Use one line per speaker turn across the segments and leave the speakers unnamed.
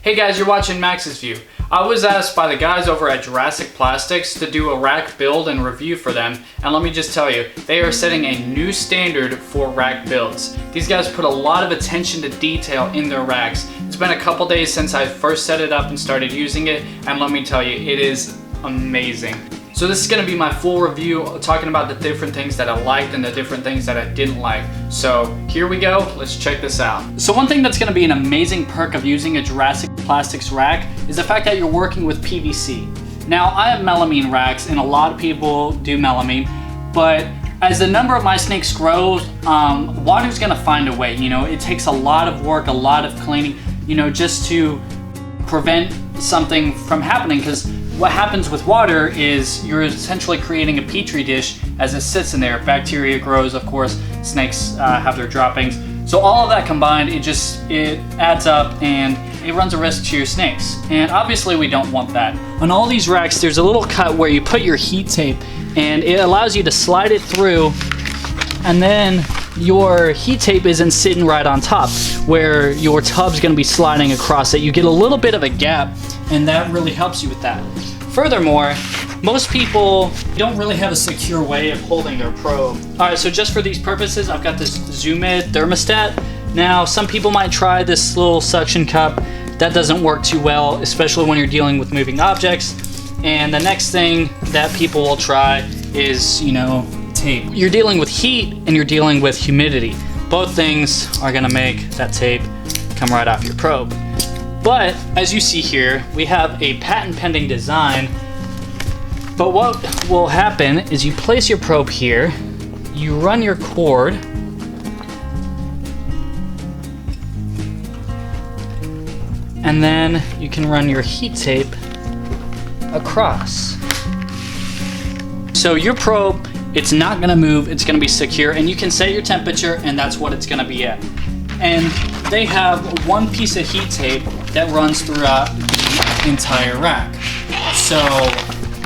Hey guys, you're watching Max's View. I was asked by the guys over at Jurassic Plastics to do a rack build and review for them, and let me just tell you, they are setting a new standard for rack builds. These guys put a lot of attention to detail in their racks. It's been a couple days since I first set it up and started using it, and let me tell you, it is amazing. So this is going to be my full review, talking about the different things that I liked and the different things that I didn't like. So here we go, let's check this out. So one thing that's going to be an amazing perk of using a Jurassic Plastics rack is the fact that you're working with PVC. Now I have melamine racks and a lot of people do melamine, but as the number of my snakes grows, water's going to find a way. You know, it takes a lot of work, a lot of cleaning, you know, just to prevent something from happening, because what happens with water is you're essentially creating a petri dish as it sits in there. Bacteria grows, of course, snakes have their droppings. So all of that combined, it adds up and it runs a risk to your snakes. And obviously we don't want that. On all these racks, there's a little cut where you put your heat tape and it allows you to slide it through, and then your heat tape isn't sitting right on top where your tub's gonna be sliding across it. You get a little bit of a gap, and that really helps you with that. Furthermore, most people don't really have a secure way of holding their probe. All right, so just for these purposes, I've got this Zoom In thermostat. Now, some people might try this little suction cup. That doesn't work too well, especially when you're dealing with moving objects. And the next thing that people will try is, you know, tape. You're dealing with heat and you're dealing with humidity. Both things are gonna make that tape come right off your probe. But as you see here, we have a patent pending design. But what will happen is you place your probe here, you run your cord, and then you can run your heat tape across. So your probe, it's not gonna move, it's gonna be secure, and you can set your temperature and that's what it's gonna be at. And they have one piece of heat tape that runs throughout the entire rack. So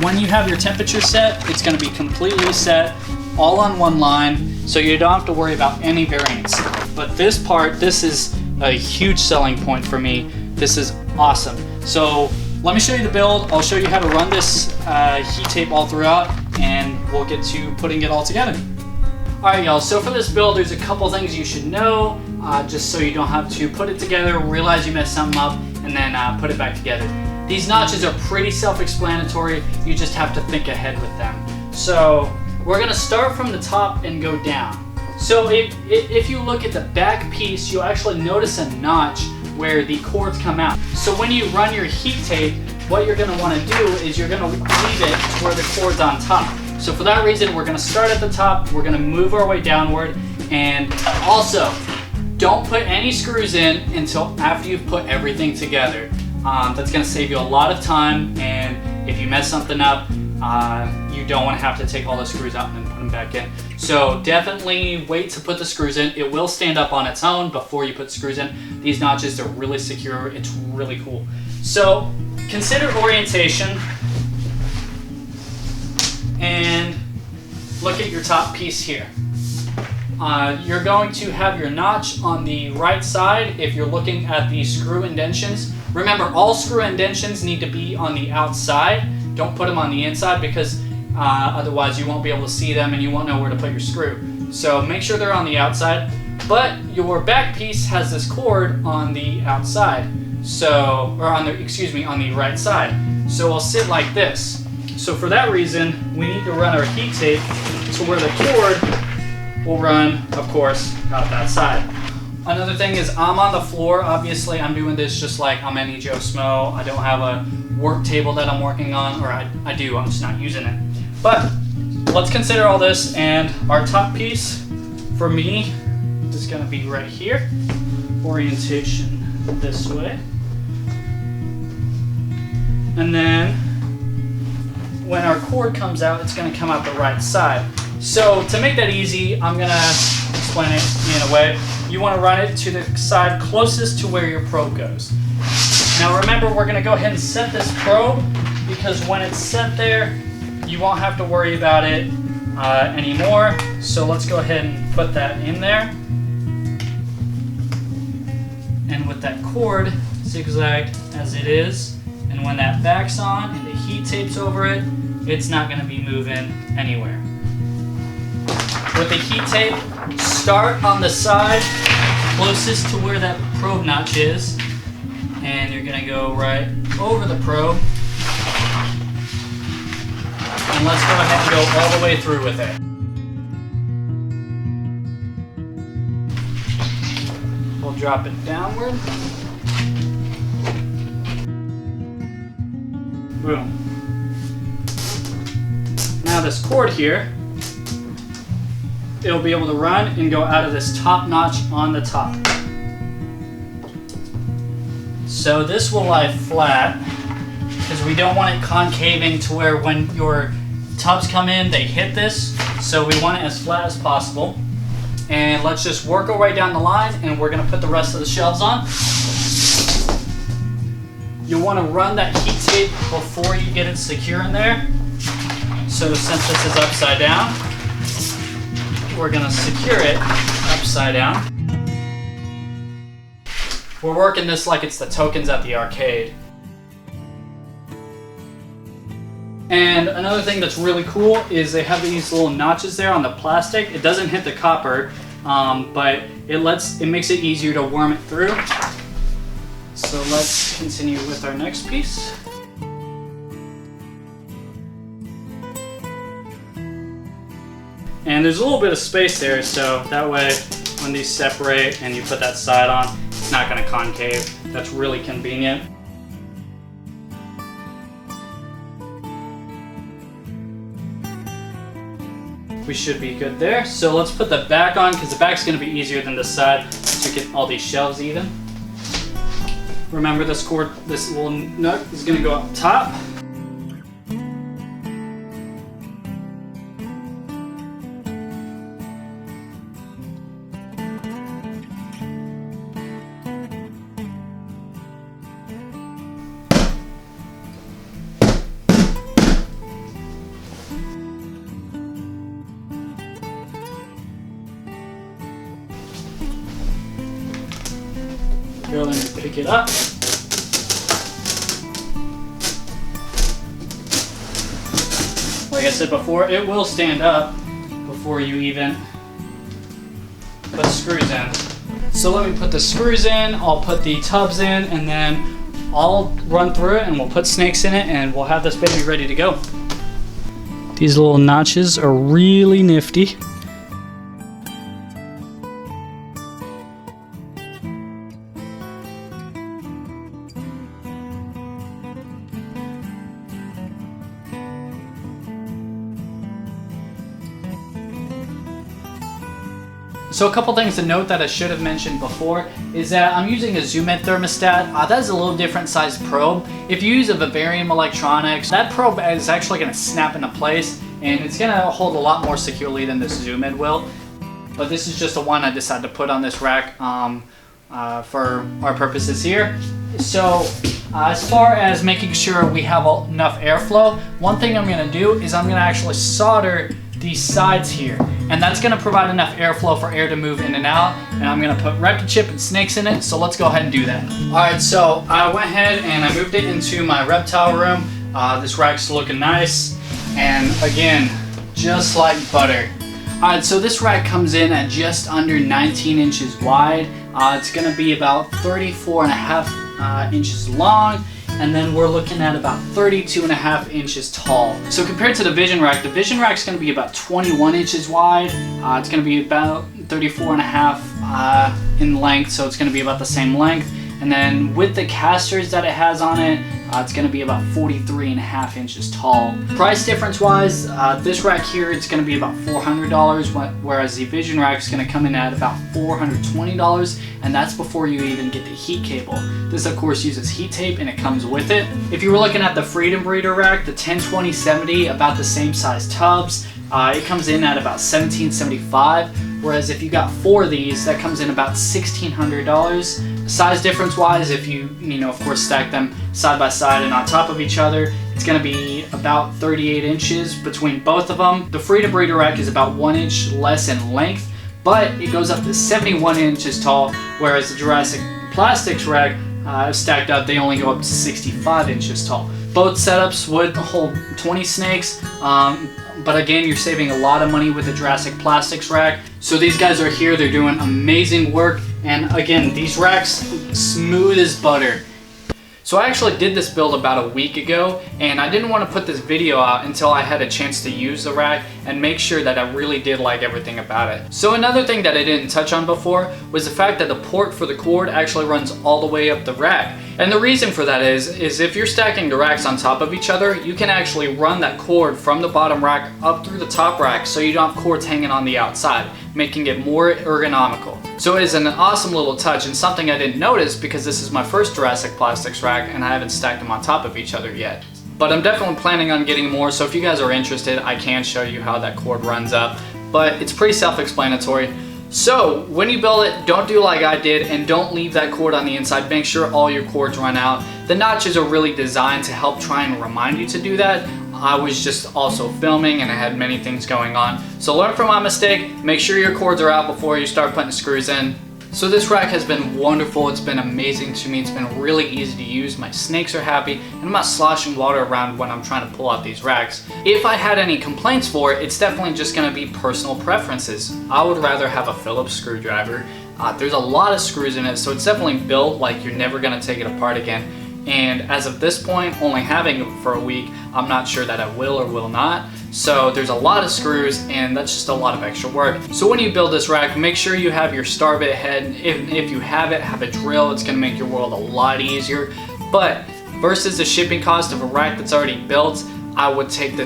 when you have your temperature set, it's gonna be completely set, all on one line, so you don't have to worry about any variance. But this part, this is a huge selling point for me. This is awesome. So let me show you the build. I'll show you how to run this heat tape all throughout, and we'll get to putting it all together. All right, y'all, so for this build, there's a couple things you should know, just so you don't have to put it together, realize you messed something up, and then put it back together. These notches are pretty self-explanatory. You just have to think ahead with them. So we're gonna start from the top and go down. So if you look at the back piece, you'll actually notice a notch where the cords come out. So when you run your heat tape, what you're gonna wanna do is you're gonna leave it to where the cord's on top. So for that reason, we're gonna start at the top, we're gonna move our way downward, and also, don't put any screws in until after you've put everything together. That's gonna save you a lot of time, and if you mess something up, you don't wanna have to take all the screws out and then put them back in. So definitely wait to put the screws in. It will stand up on its own before you put screws in. These notches, they're really secure, it's really cool. So consider orientation, and look at your top piece here. You're going to have your notch on the right side if you're looking at the screw indentions. Remember, all screw indentions need to be on the outside. Don't put them on the inside, because otherwise you won't be able to see them and you won't know where to put your screw. So make sure they're on the outside. But your back piece has this cord on the outside, so, or on the right side. So it'll sit like this. So for that reason, we need to run our heat tape to where the cord will run, of course, out that side. Another thing is, I'm on the floor. Obviously, I'm doing this just like I'm any Joe Smo. I don't have a work table that I'm working on, or I do, I'm just not using it. But let's consider all this, and our top piece for me is gonna be right here. Orientation this way. And then when our cord comes out, it's gonna come out the right side. So to make that easy, I'm gonna explain it in a way. You wanna run it to the side closest to where your probe goes. Now remember, we're gonna go ahead and set this probe, because when it's set there, you won't have to worry about it anymore. So let's go ahead and put that in there. And with that cord, zigzag as it is. And when that back's on and the heat tape's over it, it's not going to be moving anywhere. With the heat tape, start on the side closest to where that probe notch is, and you're going to go right over the probe. And let's go ahead and go all the way through with it. We'll drop it downward. Boom. Now this cord here, it'll be able to run and go out of this top notch on the top. So this will lie flat because we don't want it concaving to where when your tubs come in, they hit this. So we want it as flat as possible. And let's just work our way down the line, and we're gonna put the rest of the shelves on. You'll wanna run that heat tape before you get it secure in there. So since this is upside down, we're gonna secure it upside down. We're working this like it's the tokens at the arcade. And another thing that's really cool is they have these little notches there on the plastic. It doesn't hit the copper, but it makes it easier to worm it through. So let's continue with our next piece. And there's a little bit of space there, so that way when these separate and you put that side on, it's not going to concave. That's really convenient. We should be good there. So let's put the back on, because the back's going to be easier than the side to get all these shelves even. Remember this cord, this little nut is going to go up top. Go and pick it up. Like I said before, it will stand up before you even put screws in. So let me put the screws in, I'll put the tubs in, and then I'll run through it and we'll put snakes in it and we'll have this baby ready to go. These little notches are really nifty. So a couple things to note that I should have mentioned before is that I'm using a zoom in thermostat. That is a little different size probe. If you use a Vivarium Electronics, that probe is actually going to snap into place and it's going to hold a lot more securely than this zoom in will. But this is just the one I decided to put on this rack for our purposes here. So as far as making sure we have enough airflow, one thing I'm going to do is I'm going to actually solder these sides here, and that's going to provide enough airflow for air to move in and out. And I'm going to put Repta chip and snakes in it, so let's go ahead and do that. Alright, so I went ahead and I moved it into my reptile room. This rack's looking nice, and again, just like butter. Alright, so this rack comes in at just under 19 inches wide. It's going to be about 34.5 inches long, and then we're looking at about 32.5 inches tall. So compared to the Vision Rack, the Vision Rack's going to be about 21 inches wide. It's going to be about 34.5 in length, so it's going to be about the same length. And then with the casters that it has on it, it's going to be about 43.5 inches tall. Price difference wise, this rack here, it's going to be about $400, whereas the Vision Rack is going to come in at about $420, and that's before you even get the heat cable. This of course uses heat tape and it comes with it. If you were looking at the Freedom Breeder rack, the 10, 20, 70, about the same size tubs, it comes in at about $1,775, whereas if you got 4 of these, that comes in about $1,600. Size difference wise, if you of course stack them side by side and on top of each other, it's going to be about 38 inches between both of them. The Freedom Breeder rack is about 1 inch less in length, but it goes up to 71 inches tall, whereas the Jurassic Plastics rack stacked up. They only go up to 65 inches tall. Both setups would hold 20 snakes, but again, you're saving a lot of money with the Jurassic Plastics rack. So these guys are here, they're doing amazing work, and again, these racks, smooth as butter. So I actually did this build about a week ago, and I didn't want to put this video out until I had a chance to use the rack and make sure that I really did like everything about it. So another thing that I didn't touch on before was the fact that the port for the cord actually runs all the way up the rack. And the reason for that is if you're stacking the racks on top of each other, you can actually run that cord from the bottom rack up through the top rack so you don't have cords hanging on the outside, making it more ergonomical. So it is an awesome little touch and something I didn't notice because this is my first Jurassic Plastics rack and I haven't stacked them on top of each other yet. But I'm definitely planning on getting more, so if you guys are interested, I can show you how that cord runs up. But it's pretty self-explanatory. So when you build it, don't do like I did and don't leave that cord on the inside. Make sure all your cords run out. The notches are really designed to help try and remind you to do that. I was just also filming and I had many things going on. So learn from my mistake, make sure your cords are out before you start putting screws in. So this rack has been wonderful, it's been amazing to me, it's been really easy to use, my snakes are happy, and I'm not sloshing water around when I'm trying to pull out these racks. If I had any complaints for it, it's definitely just going to be personal preferences. I would rather have a Phillips screwdriver. There's a lot of screws in it, so it's definitely built like you're never going to take it apart again. And as of this point, only having it for a week, I'm not sure that I will or will not. So there's a lot of screws and that's just a lot of extra work. So when you build this rack, make sure you have your star bit head. If you have it, have a drill. It's gonna make your world a lot easier. But versus the shipping cost of a rack that's already built, I would take the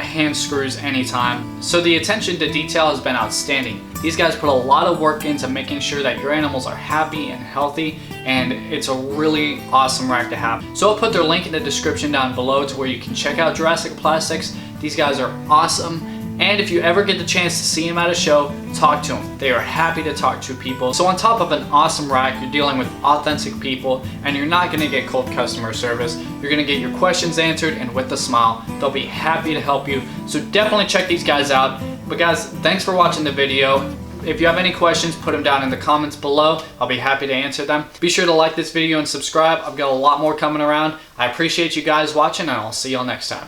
hand screws anytime. So the attention to detail has been outstanding. These guys put a lot of work into making sure that your animals are happy and healthy, and it's a really awesome rack to have. So I'll put their link in the description down below to where you can check out Jurassic Plastics. These guys are awesome, and if you ever get the chance to see them at a show, talk to them. They are happy to talk to people. So on top of an awesome rack, you're dealing with authentic people, and you're not gonna get cold customer service. You're gonna get your questions answered, and with a smile, they'll be happy to help you. So definitely check these guys out. But guys, thanks for watching the video. If you have any questions, put them down in the comments below. I'll be happy to answer them. Be sure to like this video and subscribe. I've got a lot more coming around. I appreciate you guys watching, and I'll see y'all next time.